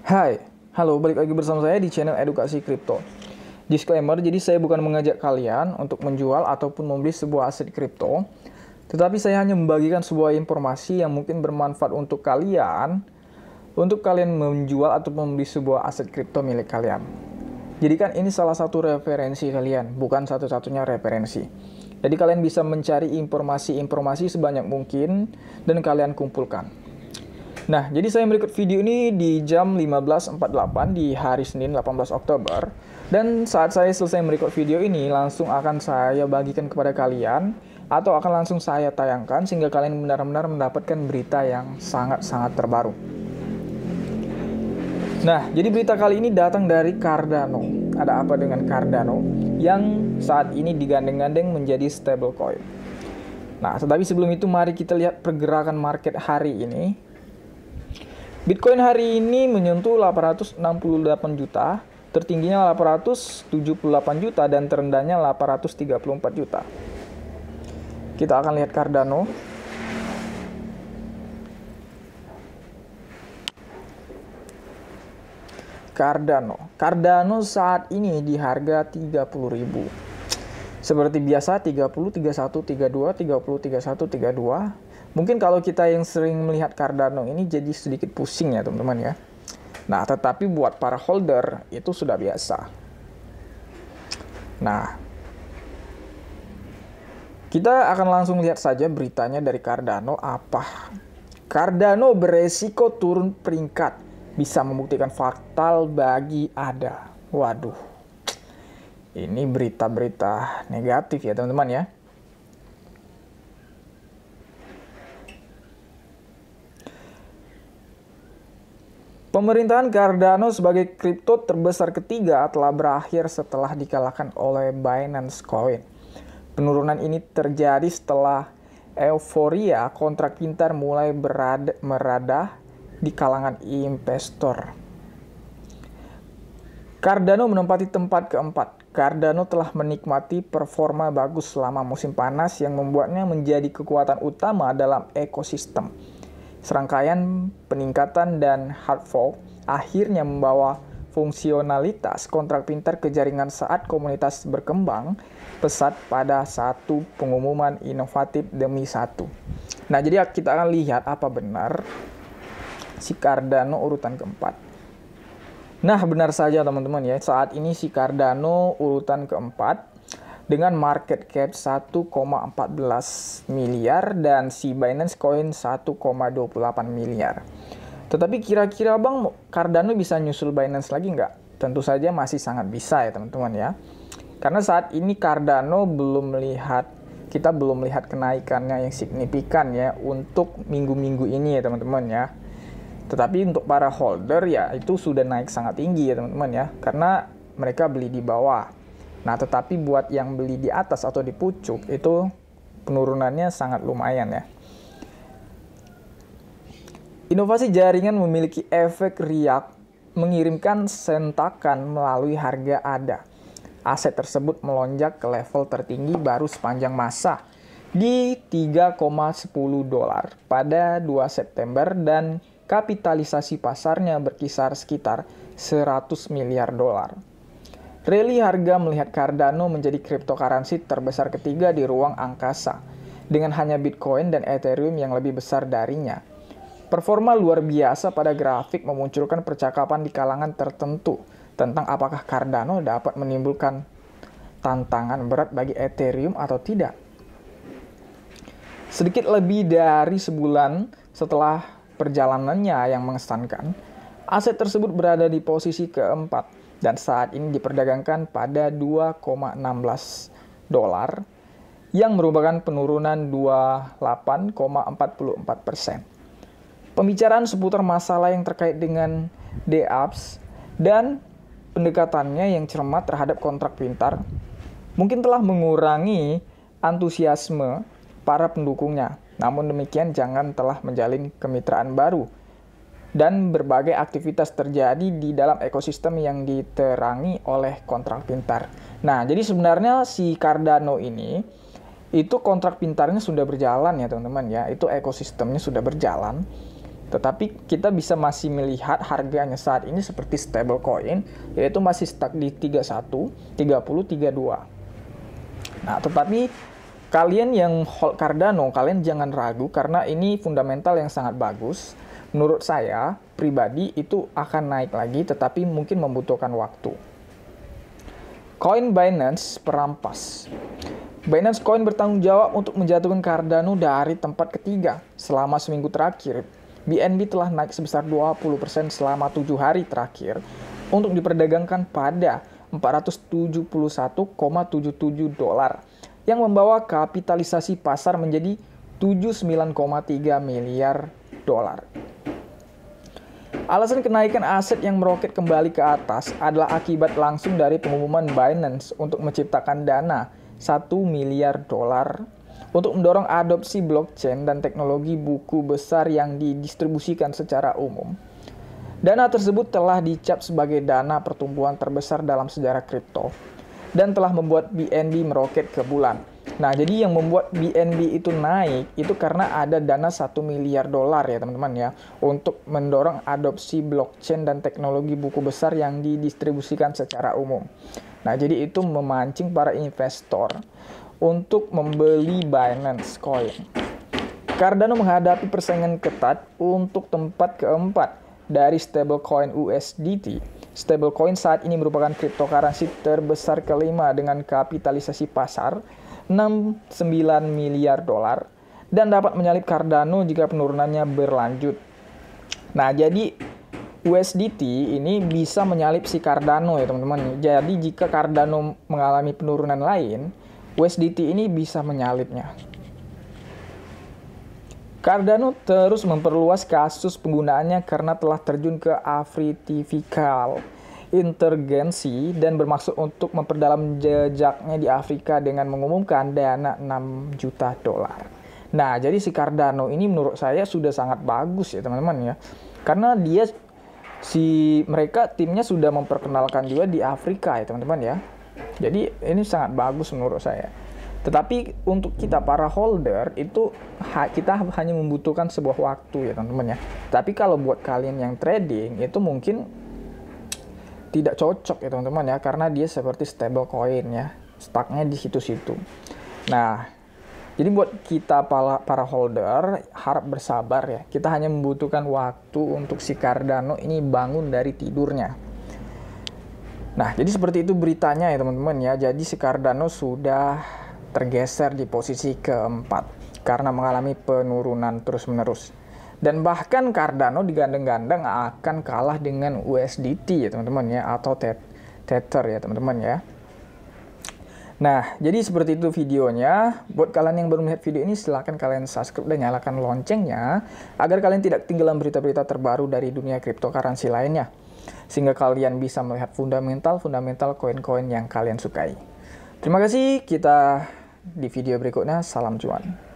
Hai, halo, balik lagi bersama saya di channel Edukasi Kripto. Disclaimer, jadi saya bukan mengajak kalian untuk menjual ataupun membeli sebuah aset kripto, tetapi saya hanya membagikan sebuah informasi yang mungkin bermanfaat untuk kalian menjual atau membeli sebuah aset kripto milik kalian. Jadi kan ini salah satu referensi kalian, bukan satu-satunya referensi. Jadi kalian bisa mencari informasi-informasi sebanyak mungkin dan kalian kumpulkan. Nah, jadi saya merekod video ini di jam 15.48 di hari Senin 18 Oktober. Dan saat saya selesai merekod video ini, langsung akan saya bagikan kepada kalian atau akan langsung saya tayangkan sehingga kalian benar-benar mendapatkan berita yang sangat-sangat terbaru. Nah, jadi berita kali ini datang dari Cardano. Ada apa dengan Cardano yang saat ini digandeng-gandeng menjadi stablecoin? Nah, tetapi sebelum itu mari kita lihat pergerakan market hari ini. Bitcoin hari ini menyentuh 868 juta, tertingginya 878 juta dan terendahnya 834 juta. Kita akan lihat Cardano. Cardano saat ini di harga 30.000. Seperti biasa 30, 31, 32, 30, 31, 32. Mungkin kalau kita yang sering melihat Cardano ini jadi sedikit pusing ya teman-teman ya. Nah, tetapi buat para holder itu sudah biasa. Nah, kita akan langsung lihat saja beritanya dari Cardano apa. Cardano beresiko turun peringkat, bisa membuktikan fatal bagi ADA. Waduh, ini berita-berita negatif ya teman-teman ya. Pemerintahan Cardano sebagai kripto terbesar ketiga telah berakhir setelah dikalahkan oleh Binance Coin. Penurunan ini terjadi setelah euforia kontrak pintar mulai merada di kalangan investor. Cardano menempati tempat keempat. Cardano telah menikmati performa bagus selama musim panas yang membuatnya menjadi kekuatan utama dalam ekosistem. Serangkaian peningkatan dan hard fork akhirnya membawa fungsionalitas kontrak pintar ke jaringan saat komunitas berkembang pesat pada satu pengumuman inovatif demi satu. Nah, jadi kita akan lihat apa benar si Cardano urutan keempat. Nah, benar saja teman-teman ya, saat ini si Cardano urutan keempat dengan market cap 1,14 miliar dan si Binance Coin 1,28 miliar. Tetapi kira-kira Bang, Cardano bisa nyusul Binance lagi nggak? Tentu saja masih sangat bisa ya teman-teman ya. Karena saat ini Cardano kita belum melihat kenaikannya yang signifikan ya untuk minggu-minggu ini ya teman-teman ya. Tetapi untuk para holder ya itu sudah naik sangat tinggi ya teman-teman ya. Karena mereka beli di bawah. Nah, tetapi buat yang beli di atas atau di pucuk itu penurunannya sangat lumayan ya. Inovasi jaringan memiliki efek riak mengirimkan sentakan melalui harga ADA. Aset tersebut melonjak ke level tertinggi baru sepanjang masa di 3,10 dolar pada 2 September dan kapitalisasi pasarnya berkisar sekitar 100 miliar dolar. Rally harga melihat Cardano menjadi cryptocurrency terbesar ketiga di ruang angkasa, dengan hanya Bitcoin dan Ethereum yang lebih besar darinya. Performa luar biasa pada grafik memunculkan percakapan di kalangan tertentu tentang apakah Cardano dapat menimbulkan tantangan berat bagi Ethereum atau tidak. Sedikit lebih dari sebulan setelah perjalanannya yang mengesankan, aset tersebut berada di posisi keempat. Dan saat ini diperdagangkan pada 2,16 dolar yang merupakan penurunan 28,44%. Pembicaraan seputar masalah yang terkait dengan dApps dan pendekatannya yang cermat terhadap kontrak pintar mungkin telah mengurangi antusiasme para pendukungnya. Namun demikian jangan telah menjalin kemitraan baru. Dan berbagai aktivitas terjadi di dalam ekosistem yang diterangi oleh kontrak pintar. Nah, jadi sebenarnya si Cardano ini, itu kontrak pintarnya sudah berjalan ya teman-teman ya. Itu ekosistemnya sudah berjalan. Tetapi kita bisa masih melihat harganya saat ini seperti stablecoin, yaitu masih stuck di 31, 30, 32. Nah, tetapi kalian yang hold Cardano, kalian jangan ragu karena ini fundamental yang sangat bagus. Menurut saya pribadi itu akan naik lagi, tetapi mungkin membutuhkan waktu. Koin Binance perampas. Binance Coin bertanggung jawab untuk menjatuhkan Cardano dari tempat ketiga. Selama seminggu terakhir, BNB telah naik sebesar 20% selama 7 hari terakhir untuk diperdagangkan pada 471,77 dolar yang membawa kapitalisasi pasar menjadi 79,3 miliar dolar. Alasan kenaikan aset yang meroket kembali ke atas adalah akibat langsung dari pengumuman Binance untuk menciptakan dana 1 miliar dolar untuk mendorong adopsi blockchain dan teknologi buku besar yang didistribusikan secara umum. Dana tersebut telah dicap sebagai dana pertumbuhan terbesar dalam sejarah kripto dan telah membuat BNB meroket ke bulan. Nah, jadi yang membuat BNB itu naik itu karena ada dana 1 miliar dolar ya teman-teman ya, untuk mendorong adopsi blockchain dan teknologi buku besar yang didistribusikan secara umum. Nah, jadi itu memancing para investor untuk membeli Binance Coin. Cardano menghadapi persaingan ketat untuk tempat keempat dari stablecoin USDT. Stablecoin saat ini merupakan cryptocurrency terbesar kelima dengan kapitalisasi pasar 69 miliar dolar dan dapat menyalip Cardano jika penurunannya berlanjut. Nah, jadi USDT ini bisa menyalip si Cardano ya teman-teman. Jadi jika Cardano mengalami penurunan lain, USDT ini bisa menyalipnya. Cardano terus memperluas kasus penggunaannya karena telah terjun ke artificial intelligence dan bermaksud untuk memperdalam jejaknya di Afrika dengan mengumumkan dana 6 juta dolar. Nah, jadi si Cardano ini menurut saya sudah sangat bagus ya teman-teman ya. Karena mereka timnya sudah memperkenalkan juga di Afrika ya teman-teman ya. Jadi ini sangat bagus menurut saya. Tetapi untuk kita para holder itu kita hanya membutuhkan sebuah waktu ya teman-teman ya. Tapi kalau buat kalian yang trading itu mungkin tidak cocok ya teman-teman ya, karena dia seperti stable coin ya, stucknya di situ-situ. Nah, jadi buat kita para holder harap bersabar ya. Kita hanya membutuhkan waktu untuk si Cardano ini bangun dari tidurnya. Nah, jadi seperti itu beritanya ya teman-teman ya. Jadi si Cardano sudah tergeser di posisi keempat karena mengalami penurunan terus-menerus. Dan bahkan Cardano digandeng-gandeng akan kalah dengan USDT ya teman-teman ya, atau Tether ya teman-teman ya. Nah, jadi seperti itu videonya. Buat kalian yang baru melihat video ini, silahkan kalian subscribe dan nyalakan loncengnya agar kalian tidak ketinggalan berita-berita terbaru dari dunia cryptocurrency lainnya, sehingga kalian bisa melihat fundamental koin-koin yang kalian sukai. Terima kasih, kita di video berikutnya. Salam cuan.